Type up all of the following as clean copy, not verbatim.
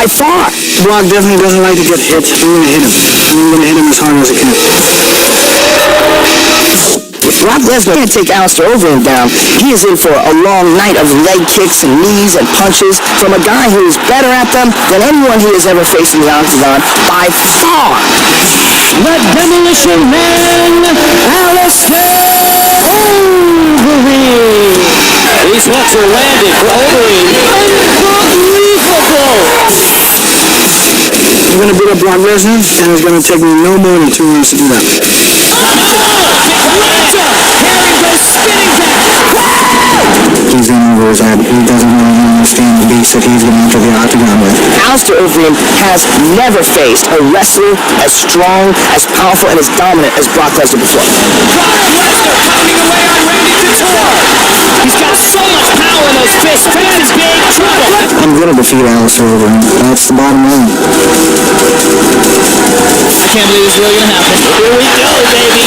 by far. Brock definitely doesn't like to get hit. I'm going to hit him. I'm going to hit him as hard as I can. If Brock Lesnar can't take Alistair Overeem down, he is in for a long night of leg kicks and knees and punches from a guy who is better at them than anyone he has ever faced in the octagon by far. The Demolition Man, Alistair Overeem. These hooks are landed for Overeem. Unbelievable! I'm going to beat up Brock Lesnar, and it's going to take me no more than 2 rounds to do that. He's in over his head. He doesn't really understand the beast that he's going to enter the octagon with. Alistair Overeem has never faced a wrestler as strong, as powerful, and as dominant as Brock Lesnar before. Lesnar pounding away on Randy Couture. He's got so much power in those fists. Fist is big trouble. I'm going to defeat Alistair Overeem. That's the bottom line. I can't believe this is really going to happen. Here we go, baby.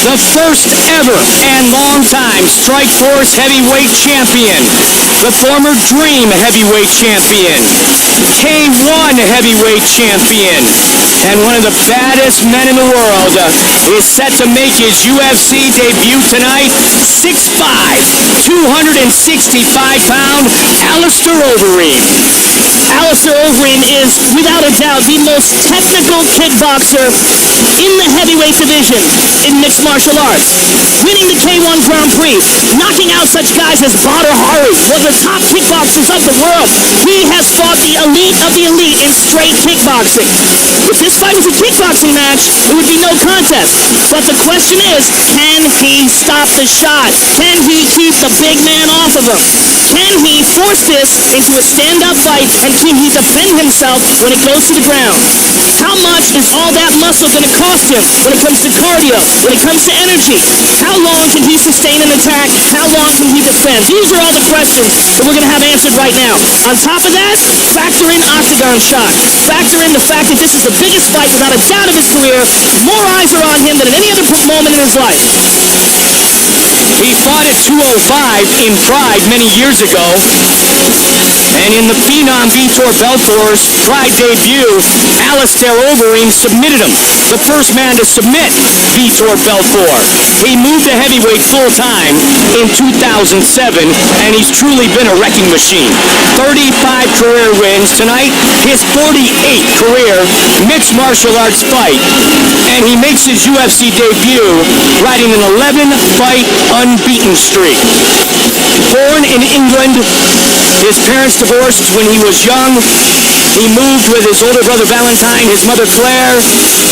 The first ever and long-time Strikeforce heavyweight champion, the former Dream heavyweight champion, K1 heavyweight champion, and one of the baddest men in the world is set to make his UFC debut tonight. 6'5", 265-pound Alistair Overeem. Alistair Overeem is, without a doubt, the most technical kickboxer in the heavyweight division in mixed martial arts. Winning the K1 Grand Prix, knocking out such guys as Badr Hari, one of the top kickboxers of the world. He has fought the elite of the elite in straight kickboxing. If this fight was a kickboxing match, it would be no contest. But the question is, can he stop the shot? Can he keep the big man off of him? Can he force this into a stand-up fight, and can he defend himself when it goes to the ground? How much is all that muscle going to cost him when it comes to cardio, when it comes to energy? How long can he sustain an attack? How long can he defend? These are all the questions that we're going to have answered right now. On top of that, factor in octagon shock. Factor in the fact that this is the biggest fight without a doubt of his career. More eyes are on him than at any other moment in his life. He fought at 205 in Pride many years ago, and in the Phenom Vitor Belfort's Pride debut, Alistair Overeem submitted him, the first man to submit Vitor Belfort. He moved to heavyweight full-time in 2007, and he's truly been a wrecking machine. 35 career wins tonight, his 48th career mixed martial arts fight, and he makes his UFC debut riding an 11-fight unbeaten streak. Born in England, his parents divorced when he was young. He moved with his older brother Valentine, his mother Claire,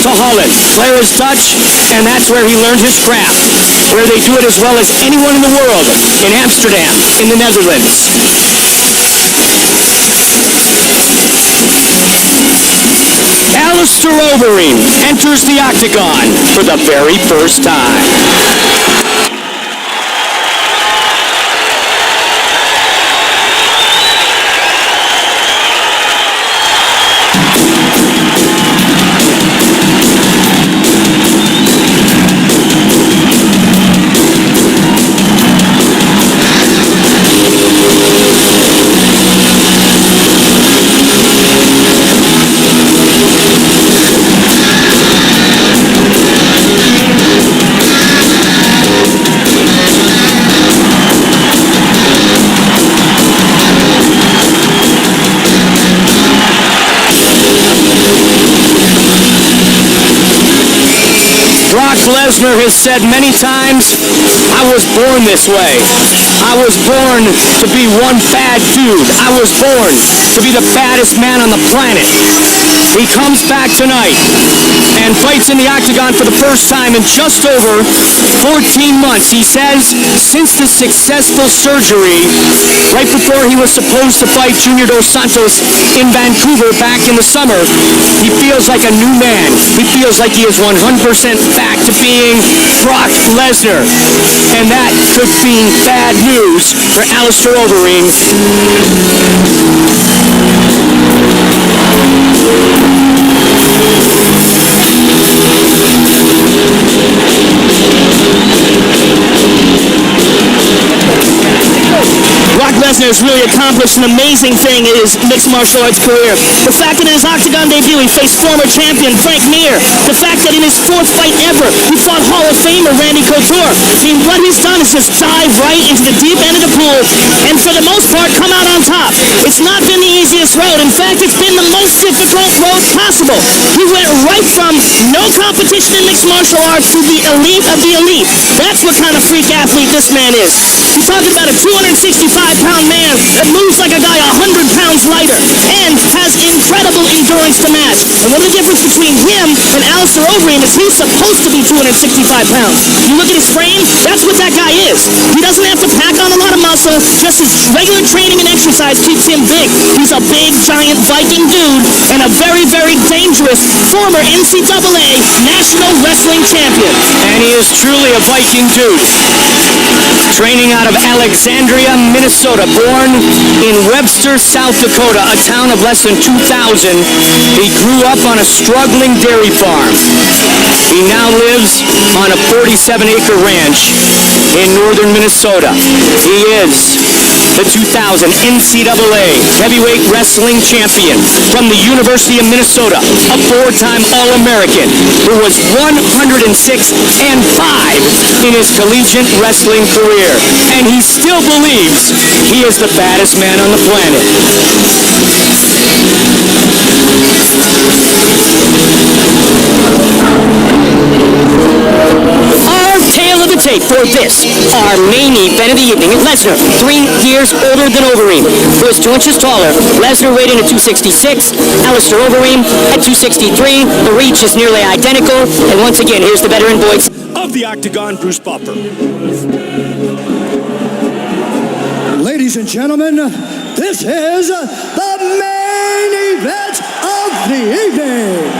to Holland. Claire is Dutch, and that's where he learned his craft, where they do it as well as anyone in the world, in Amsterdam, in the Netherlands. Alistair Overeem enters the octagon for the very first time. Brock Lesnar has said many times, I was born this way. I was born to be one bad dude. I was born to be the baddest man on the planet. He comes back tonight and fights in the octagon for the first time in just over 14 months. He says since the successful surgery right before he was supposed to fight Junior Dos Santos in Vancouver back in the summer, he feels like a new man. He feels like he is 100% back to being Brock Lesnar. And that could be bad news for Alistair Overeem. Brock Lesnar has really accomplished an amazing thing in his mixed martial arts career. The fact that in his octagon debut he faced former champion Frank Mir. The fact that in his fourth fight ever he fought Hall of Famer Randy Couture. I mean, what he's done is just dive right into the deep end of the pool and for the most part come out on top. It's not been the easiest road. In fact, it's been the most difficult road possible. He went right from no competition in mixed martial arts to the elite of the elite. That's what kind of freak athlete this man is. He's talking about a 265-pound man that moves like a guy 100 pounds lighter and has incredible endurance to match. And one of the difference between him and Alistair Overeem is he's supposed to be 265 pounds. You look at his frame, that's what that guy is. He doesn't have to pack on a lot of muscle, just his regular training and exercise keeps him big. He's a big, giant Viking dude and a very, very dangerous former NCAA National Wrestling Champion. And he is truly a Viking dude. Training out of Alexandria, Minnesota, born in Webster, South Dakota, a town of less than 2,000. He grew up on a struggling dairy farm. He now lives on a 47-acre ranch in northern Minnesota. He is the 2000 NCAA Heavyweight Wrestling Champion from the University of Minnesota, a four-time All-American who was 106-5 in his collegiate wrestling career. And he still believes he is the baddest man on the planet. Our tale of the tape for this, our main event of the evening, Lesnar, 3 years older than Overeem, who is 2 inches taller. Lesnar weighed in at 266, Alistair Overeem at 263. The reach is nearly identical. And once again, here's the veteran voice of the Octagon, Bruce Buffer. Ladies and gentlemen, this is the main event of the evening.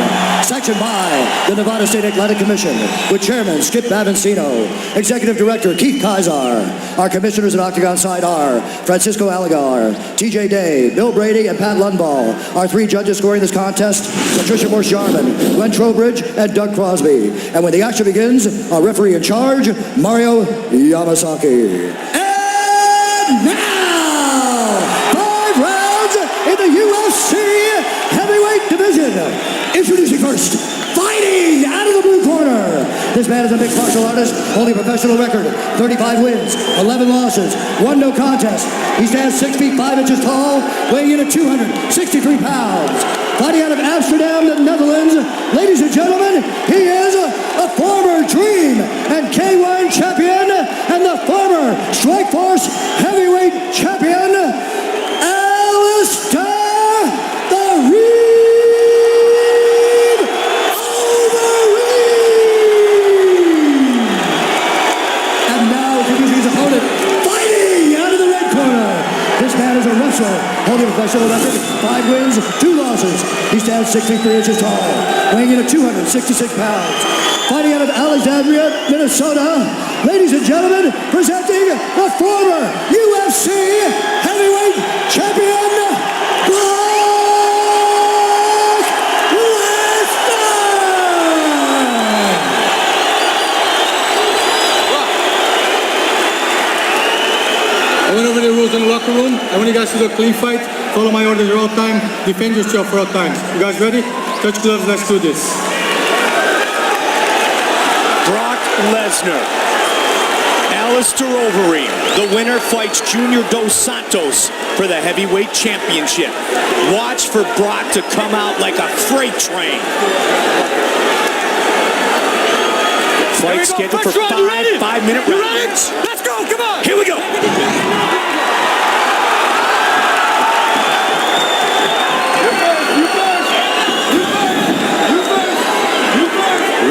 Sanctioned by the Nevada State Athletic Commission, with Chairman Skip Avancino, Executive Director Keith Kaiser. Our commissioners at Octagon side are Francisco Aligar, TJ Day, Bill Brady, and Pat Lundball. Our 3 judges scoring this contest, Patricia Morse-Jarman, Glenn Trowbridge, and Doug Crosby. And when the action begins, our referee in charge, Mario Yamasaki. And now, 5 rounds in the UFC heavyweight division. Introducing first, fighting out of the blue corner. This man is a mixed martial artist, holding a professional record, 35 wins, 11 losses, 1 no contest. He stands 6 feet 5 inches tall, weighing in at 263 pounds. Fighting out of Amsterdam, the Netherlands, ladies and gentlemen, he is a former Dream and K1 champion and the former Strikeforce heavyweight champion, Alistair Overeem. Holding a professional record, 5 wins, 2 losses. He stands 6 feet 3 inches tall, weighing in at 266 pounds. Fighting out of Alexandria, Minnesota, ladies and gentlemen, presenting the former UFC heavyweight champion, Brock Lesnar! I went over the rules in the locker room. I want you guys to do a clean fight. Follow my orders at all time. Defend yourself for all times. You guys ready? Touch gloves. Let's do this. Brock Lesnar. Alistair Overeem. The winner fights Junior Dos Santos for the heavyweight championship. Watch for Brock to come out like a freight train. Fight scheduled for 5 5-minute rounds. Let's go. Come on. Here we go.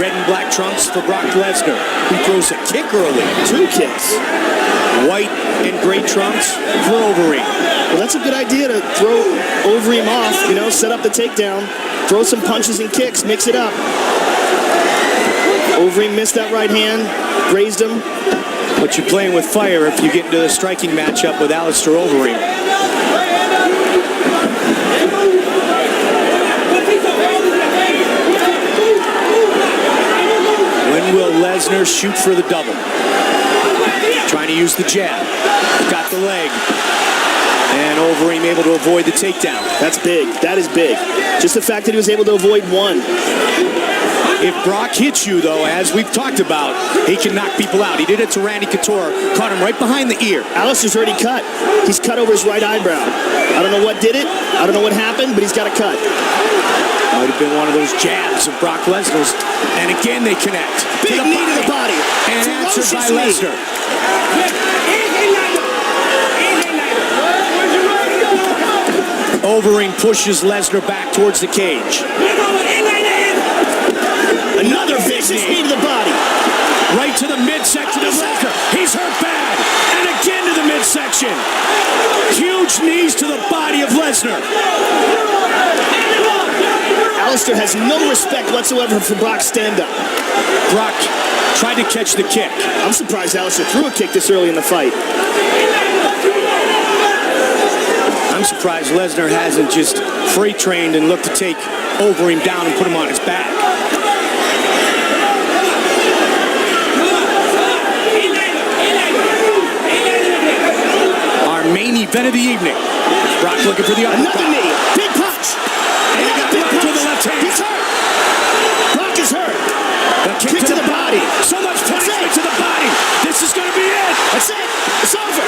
Red and black trunks for Brock Lesnar, who throws a kick early. 2 kicks. White and gray trunks for Overeem. Well, that's a good idea to throw Overeem off, you know, set up the takedown, throw some punches and kicks, mix it up. Overeem missed that right hand, grazed him. But you're playing with fire if you get into a striking matchup with Alistair Overeem. When will Lesnar shoot for the double? Trying to use the jab. Got the leg. And Overeem able to avoid the takedown. That's big. That is big. Just the fact that he was able to avoid one. If Brock hits you, though, as we've talked about, he can knock people out. He did it to Randy Couture. Caught him right behind the ear. Alistair's already cut. He's cut over his right eyebrow. I don't know what did it. I don't know what happened, but he's got a cut. Might have been one of those jabs of Brock Lesnar's. And again, they connect. Big knee to the body. And answered by Lesnar. Overeem pushes Lesnar back towards the cage. Another vicious knee to the body. Right to the midsection of Lesnar. He's hurt bad. And again to the midsection. Huge knees to the body of Lesnar. Alistair has no respect whatsoever for Brock's stand-up. Brock tried to catch the kick. I'm surprised Alistair threw a kick this early in the fight. I'm surprised Lesnar hasn't just freight trained and looked to take Overeem down and put him on his back. Our main event of the evening. Brock looking for the uppercut. Another knee. Big punch. And he got knocked to the left hand. He's hurt. Brock is hurt. The kick to the body. So much punishment to the body. This is going to be it. That's it. It's over.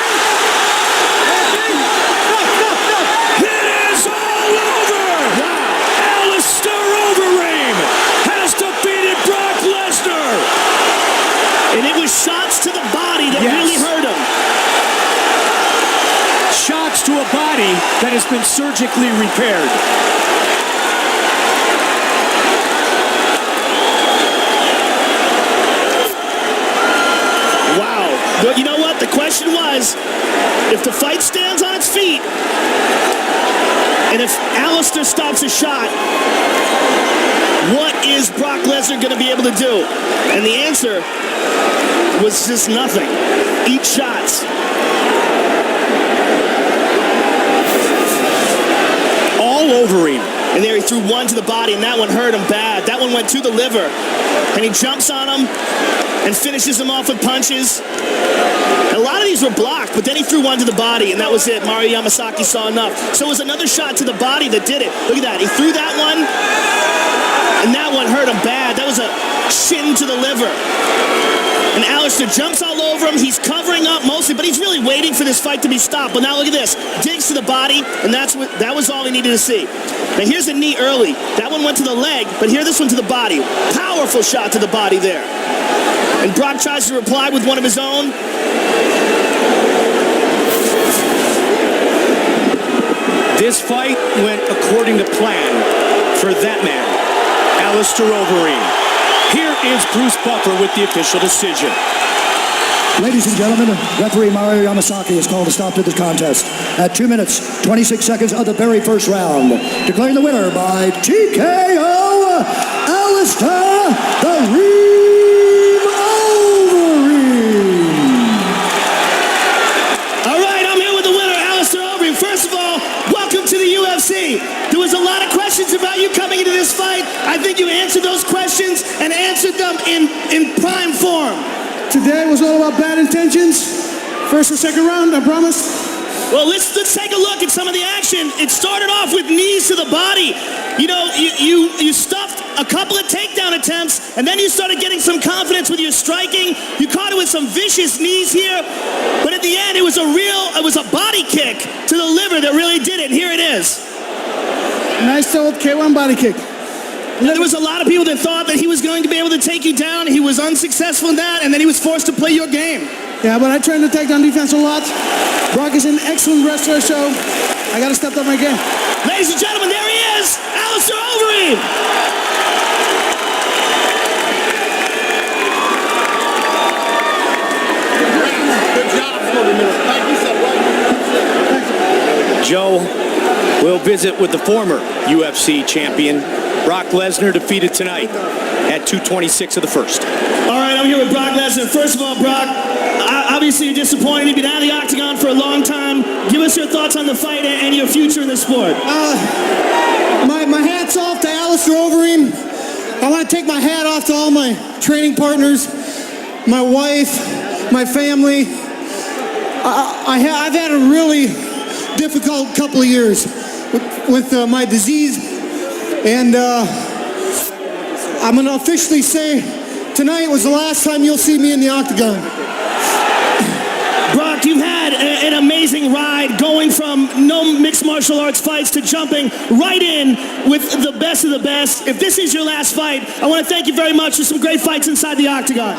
It is all over. Wow. Alistair Overeem has defeated Brock Lesnar. And it was shots to the body that really hurt him. Shots to a body that has been surgically repaired. Wow. But you know what? The question was, if the fight stands on its feet, and if Alistair stops a shot, what is Brock Lesnar going to be able to do? And the answer was just nothing. Eat shots. All Overeem. And there he threw one to the body, and that one hurt him bad. That one went to the liver. And he jumps on him and finishes him off with punches. A lot of these were blocked, but then he threw one to the body, and that was it. Mario Yamasaki saw enough. So it was another shot to the body that did it. Look at that. He threw that one, and that one hurt him bad. That was a shin to the liver. And Alistair jumps all over him. He's covering up mostly, but he's really waiting for this fight to be stopped. But now look at this. Digs to the body, and that was all he needed to see. Now here's a knee early. That one went to the leg, but here this one to the body. Powerful shot to the body there. And Brock tries to reply with one of his own. This fight went according to plan for that man, Alistair Overeem. Here is Bruce Buffer with the official decision. Ladies and gentlemen, referee Mario Yamasaki has called a stop to this contest at 2 minutes, 26 seconds of the very first round. Declaring the winner by TKO, Alistair Overeem. All right, I'm here with the winner, Alistair Overeem. First of all, welcome to the UFC. There was a lot of questions about you coming into this fight. I think you answered those questions and answered them in prime form. Today was all about bad intentions. First or second round, I promise. Well, let's take a look at some of the action. It started off with knees to the body. You know, you stuffed a couple of takedown attempts, and then you started getting some confidence with your striking. You caught it with some vicious knees here, but at the end, it was a body kick to the liver that really did it. And here it is. Nice old K1 body kick. There was a lot of people that thought that he was going to be able to take you down. He was unsuccessful in that, and then he was forced to play your game. Yeah, but I train to take down defense a lot. Brock is an excellent wrestler, so I got to step up my game. Ladies and gentlemen, there he is, Alistair Overeem. Joe will visit with the former UFC champion, Brock Lesnar, defeated tonight at 226 of the first. All right, I'm here with Brock Lesnar. First of all, Brock, obviously you're disappointed. You've been out of the octagon for a long time. Give us your thoughts on the fight and your future in the sport. My hat's off to Alistair Overeem. I want to take my hat off to all my training partners, my wife, my family. I've had a really difficult couple of years with my disease, and I'm going to officially say tonight was the last time you'll see me in the octagon. Brock, you've had an amazing ride going from no mixed martial arts fights to jumping right in with the best of the best. If this is your last fight, I want to thank you very much for some great fights inside the octagon.